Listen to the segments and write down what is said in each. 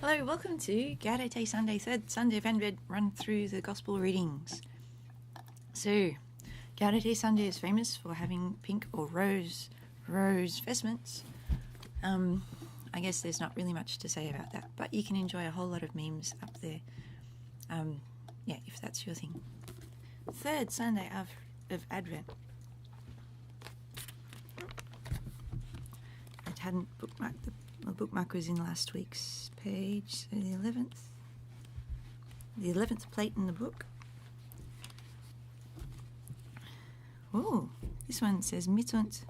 Hello, welcome to Gaudete Sunday, third Sunday of Advent, run through the Gospel readings. So, Gaudete Sunday is famous for having pink or rose vestments. I guess there's not really much to say about that, but you can enjoy a whole lot of memes up there. If that's your thing. Third Sunday of Advent. I hadn't bookmarked the bookmark was in last week's page, so the 11th plate in the book. Oh, this one says misérunt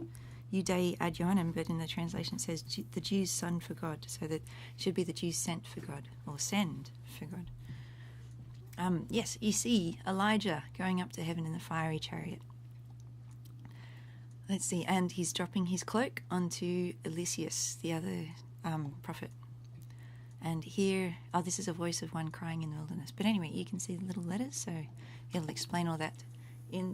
Judaéi ad Joánnis, but in the translation it says the Jews' son for God, so that should be the Jews sent for God, or send for God. Yes, you see Elijah going up to heaven in the fiery chariot. Let's see, and he's dropping his cloak onto Elías, the other prophet. And here, this is a voice of one crying in the wilderness. But anyway, you can see the little letters, so it'll explain all that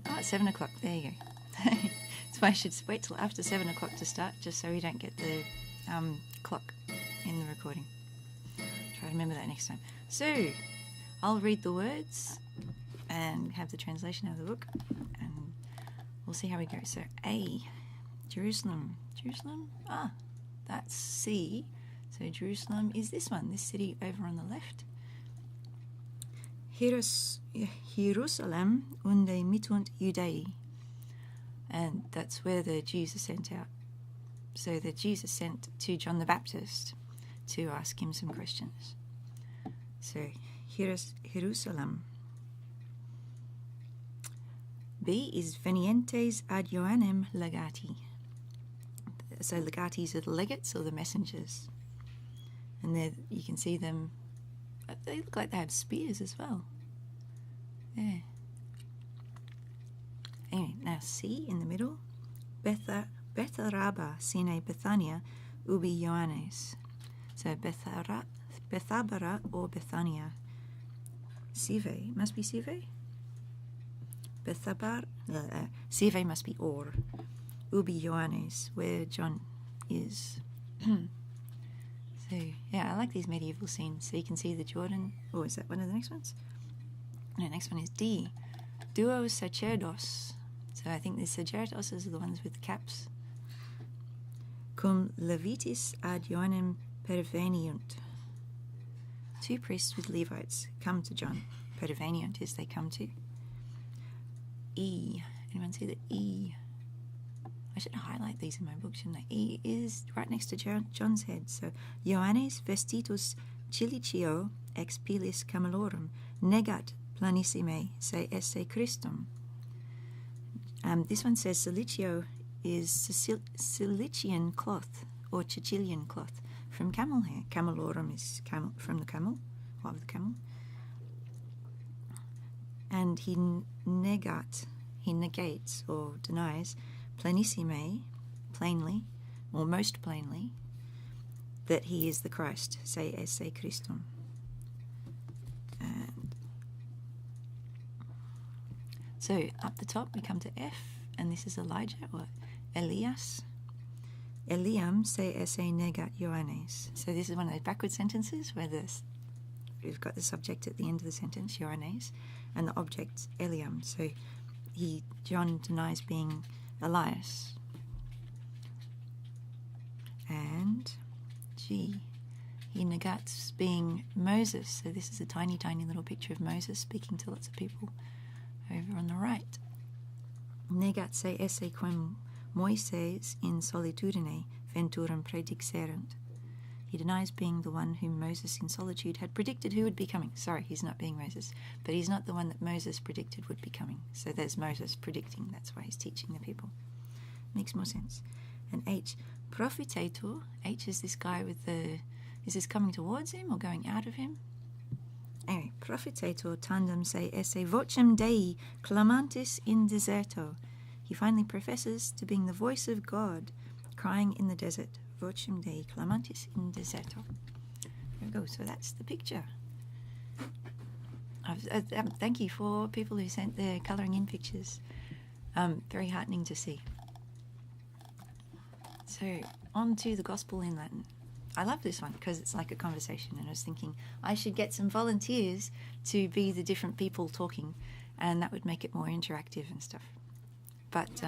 at 7 o'clock. There you go. That's why I should wait till after 7 o'clock to start, just so we don't get the clock in the recording. Try to remember that next time. So, I'll read the words and have the translation of the book, and we'll see how we go. So, A, Jerusalem. That's C. So Jerusalem is this city over on the left. Jerusalem unde misérunt Judaéi. And that's where the Jews are sent out. So the Jews are sent to John the Baptist to ask him some questions. So Jerusalem. B is venientes ad Joannem legati. So legatis are the legates or the messengers. And there you can see them, they look like they have spears as well. Yeah. Anyway, now C in the middle. Betharaba sine Bethania ubi Joánnis. So Bethabara or Bethania. Sive, must be Sive? Bethabar, Sive must be or. Ubi Joánnis, where John is. So, yeah, I like these medieval scenes. So you can see the Jordan. Oh, is that one of the next ones? No, next one is D. Duo sacerdos. So I think the sacerdoses are the ones with the caps. Cum Levítas ad Joannem perveniunt. Two priests with Levites come to John. Perveniunt is they come to. E. Anyone see the E? I should highlight these in my book, shouldn't I? E is right next to John's head. So, Joánnis vestitus cilicio ex pilis camelorum negat planissime se esse Christum. This one says cilicio is Cilician cloth or Sicilian cloth from camel hair. Camelorum is from the camel, of the camel. And he negates or denies planissime, plainly, or most plainly, that he is the Christ, se esse Christum. And so up the top we come to F, and this is Elijah or Elías. Eliam se esse negat Joánnis. So this is one of those backward sentences where we've got the subject at the end of the sentence, Joánnis, and the object Eliam. So John denies being Elias. And G, he negats being Moses. So this is a tiny, tiny little picture of Moses speaking to lots of people over on the right. Negat se esse quem Moises in solitudine venturum predixerunt. He denies being the one whom Moses in solitude had predicted who would be coming. Sorry, he's not being Moses, but he's not the one that Moses predicted would be coming. So there's Moses predicting, that's why he's teaching the people. Makes more sense. And H, Prophéta. H is this guy with is this coming towards him or going out of him? Anyway, Prophéta tandem se esse vocem Dei clamantis in deserto. He finally professes to being the voice of God crying in the desert. Vocem Dei clamantis in deserto. There we go. So that's the picture. Thank you for people who sent their colouring in pictures. Very heartening to see. So on to the Gospel in Latin. I love this one because it's like a conversation, and I was thinking I should get some volunteers to be the different people talking, and that would make it more interactive and stuff. But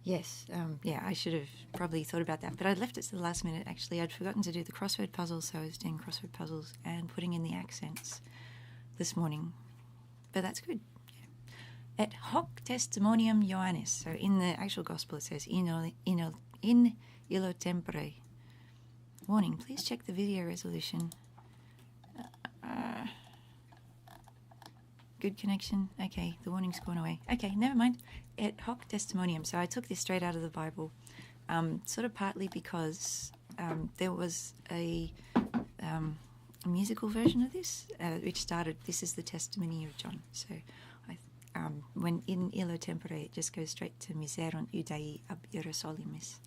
yes, I should have probably thought about that, but I'd left it to the last minute. Actually, I'd forgotten to do the crossword puzzle, so I was doing crossword puzzles and putting in the accents this morning. But that's good. Yeah. Et hoc testimónium Joánnis. So in the actual gospel it says in illo tempore. Warning, please check the video resolution. Good connection. Okay, the warning's gone away. Okay, never mind. Et hoc testimónium. So I took this straight out of the Bible, sort of partly because there was a musical version of this, which started, this is the testimony of John. So when in illo tempore, it just goes straight to misérunt Judaéi ab Jerosólymis.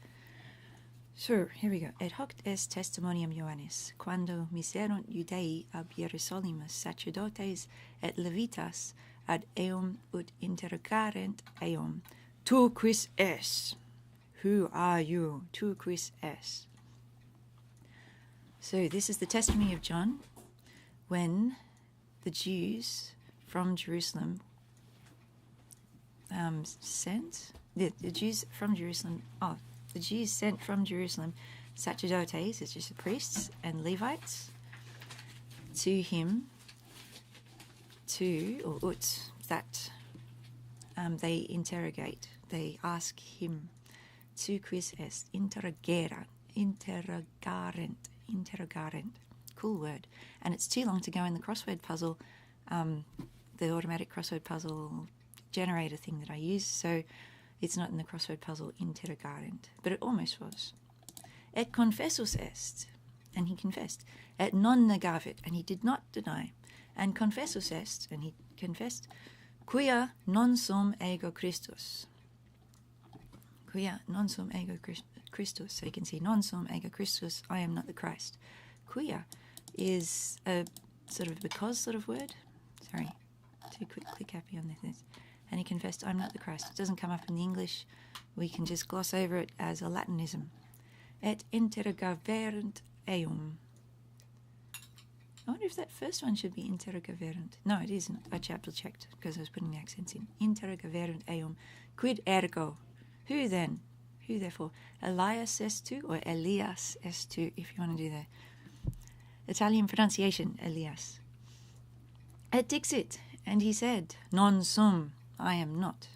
So, here we go. Et hoc est testimónium Joánnis, quando misérunt Judaéi ab Jerosólymis sacerdótes et Levítas ad eum ut interrogárent eum, tu quis es? Who are you? Tu quis es? So this is the testimony of John when the Jews from Jerusalem the Jews sent from Jerusalem sacerdótes, it's just the priests, and Levites to him they interrogate, they ask him, tu quis est, interrogárent, cool word, and it's too long to go in the crossword puzzle, the automatic crossword puzzle generator thing that I use, so it's not in the crossword puzzle interrogárent, but it almost was. Et conféssus est, and he confessed. Et non negávit, and he did not deny. And conféssus est, and he confessed. Quia non sum ergo Christus. Quia non sum ergo Christus. So you can see non sum ergo Christus, I am not the Christ. Quia is a sort of because sort of word. Sorry, too quick, click happy on this. And he confessed, I'm not the Christ. It doesn't come up in the English. We can just gloss over it as a Latinism. Et interrogavérunt eum. I wonder if that first one should be interrogavérunt. No, it isn't. I checked because I was putting the accents in. Interrogavérunt eum. Quid ergo? Who then? Who therefore? Elias est tu, or Elías est tu, if you want to do the Italian pronunciation, Elías. Et dixit, and he said, non sum, I am not.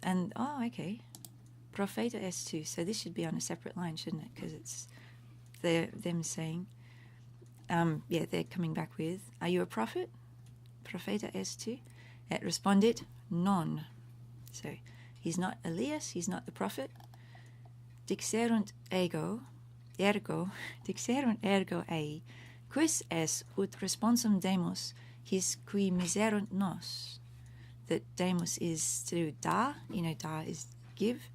And, okay. Prophéta est tu. So this should be on a separate line, shouldn't it? Because it's them saying, they're coming back with, are you a prophet? Prophéta est tu. Et respondit, non. So he's not Elías, he's not the prophet. Dixerunt ergo, ei, quis es ut responsum demus, his qui misérunt nos. That demus is to da, da is give.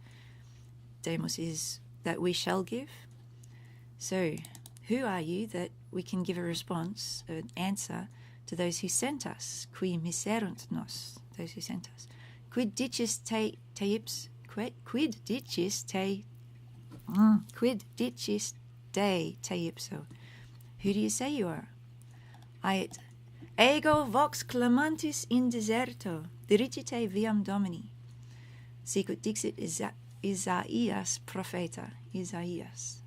Demus is that we shall give. So, who are you that we can give a response, an answer to those who sent us? Qui misérunt nos, those who sent us. Quid dixis te ipso? Who do you say you are? Ait ego vox clamantis in deserto, dirigite viam Domini. Sicut dixit Isaias Prophéta, Isaias.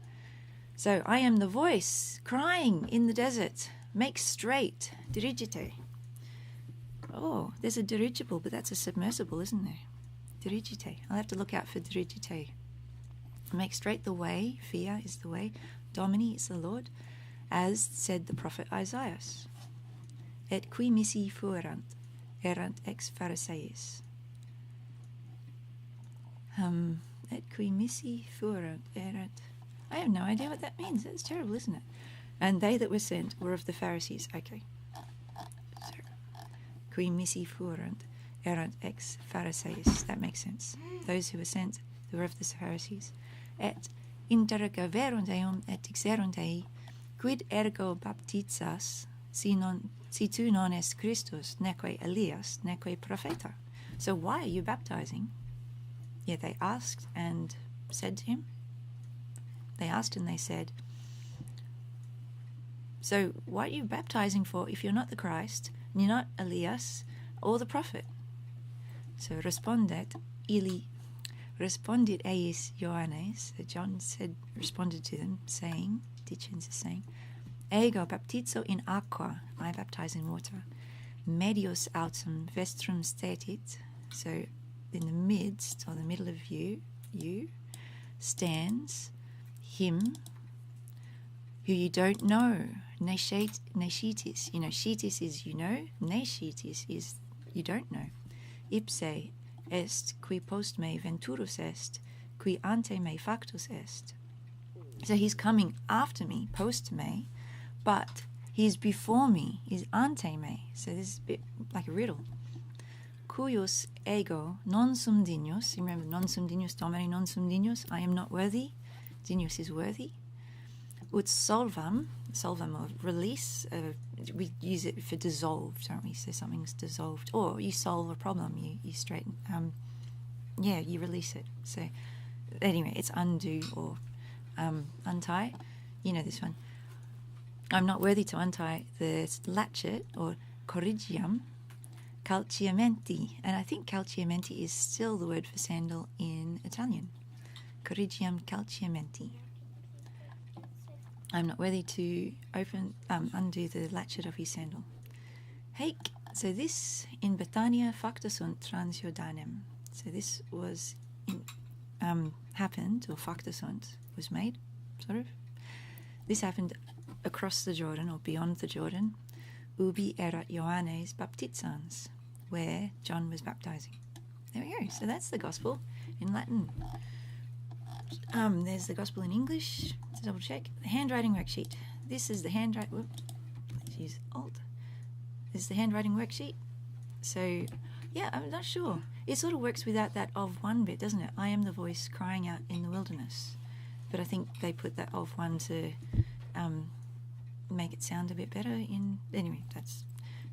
So I am the voice crying in the desert, make straight, dirigite. Oh, there's a dirigible, but that's a submersible, isn't there? Dirigite. I'll have to look out for dirigite. Make straight the way, Quia is the way, Domini is the Lord, as said the prophet Isaiah. Et qui missi fuerant, erant ex Pharisaeis. Et qui missi fuerant, erant. I have no idea what that means. That's terrible, isn't it? And they that were sent were of the Pharisees. Okay. So, qui missi fuerant, erant ex Pharisaeis. That makes sense. Those who were sent were of the Pharisees. Et interrogavérunt eum et dixerunt ei, quid ergo baptizas, si tu non est Christus, neque Elías, neque Prophéta. So why are you baptizing? Yeah, they asked and said to him, they asked and they said, so what are you baptizing for if you're not the Christ, and you're not Elías or the prophet? So respondit eis Joánnis. So John responded to them, saying, teachings is saying, ergo baptizo in aqua, I baptize in water, medios autem vestrum statit. So in the midst, or the middle of you stands him who you don't know. Nescitis. Scitis is you know. Nescitis is you don't know. Ipse est qui post me venturus est, qui ante me factus est. So he's coming after me, post me, but he's before me, he's ante me. So this is a bit like a riddle. Cuius ego non sum dignus. You remember non sum dignus, domine non sum dignus. I am not worthy. Dignus is worthy. Ut solvam or release. We use it for dissolved, don't we? So something's dissolved, or you solve a problem. You straighten. You release it. So anyway, it's undo or untie. You know this one. I'm not worthy to untie the latchet or corrigiam calciamenti, and I think calciamenti is still the word for sandal in Italian. Corrigiam calciamenti. I'm not worthy to undo the latchet of his sandal. Haec, so this in Bethania factus sunt trans Jordanem. So this was happened, or factus sunt was made, sort of. This happened across the Jordan, or beyond the Jordan, ubi erat Johannes baptizans, where John was baptizing. There we go. So that's the gospel in Latin. There's the gospel in English. To double check, the handwriting worksheet. This is the handwriting. Whoops, let's use Alt. This is the handwriting worksheet. So, yeah, I'm not sure. It sort of works without that of one bit, doesn't it? I am the voice crying out in the wilderness. But I think they put that of one to make it sound a bit better. Anyway,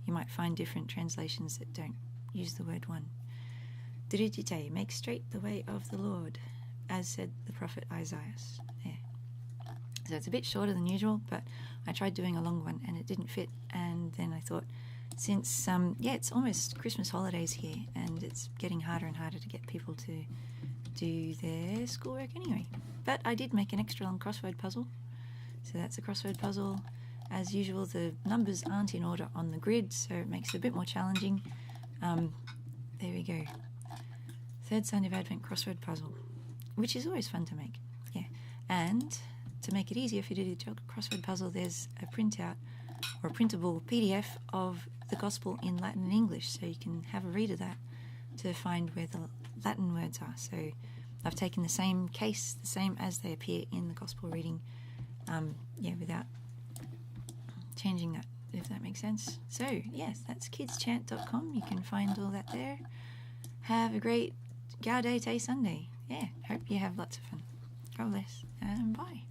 you might find different translations that don't use the word one. Dirigite, make straight the way of the Lord, as said the prophet Isaiah. Yeah. So it's a bit shorter than usual, but I tried doing a long one and it didn't fit. And then I thought, since it's almost Christmas holidays here, and it's getting harder and harder to get people to do their schoolwork anyway. But I did make an extra long crossword puzzle. So that's a crossword puzzle. As usual, the numbers aren't in order on the grid, so it makes it a bit more challenging. There we go. Third Sunday of Advent crossword puzzle, which is always fun to make. Yeah. And to make it easier for you to do the crossword puzzle, there's a printout or a printable PDF of the Gospel in Latin and English, so you can have a read of that to find where the Latin words are. So I've taken the same case, the same as they appear in the Gospel reading, without changing that, if that makes sense. So, yes, that's kidschant.com. You can find all that there. Have a great Gaudete Sunday. Yeah, hope you have lots of fun. God bless, and bye.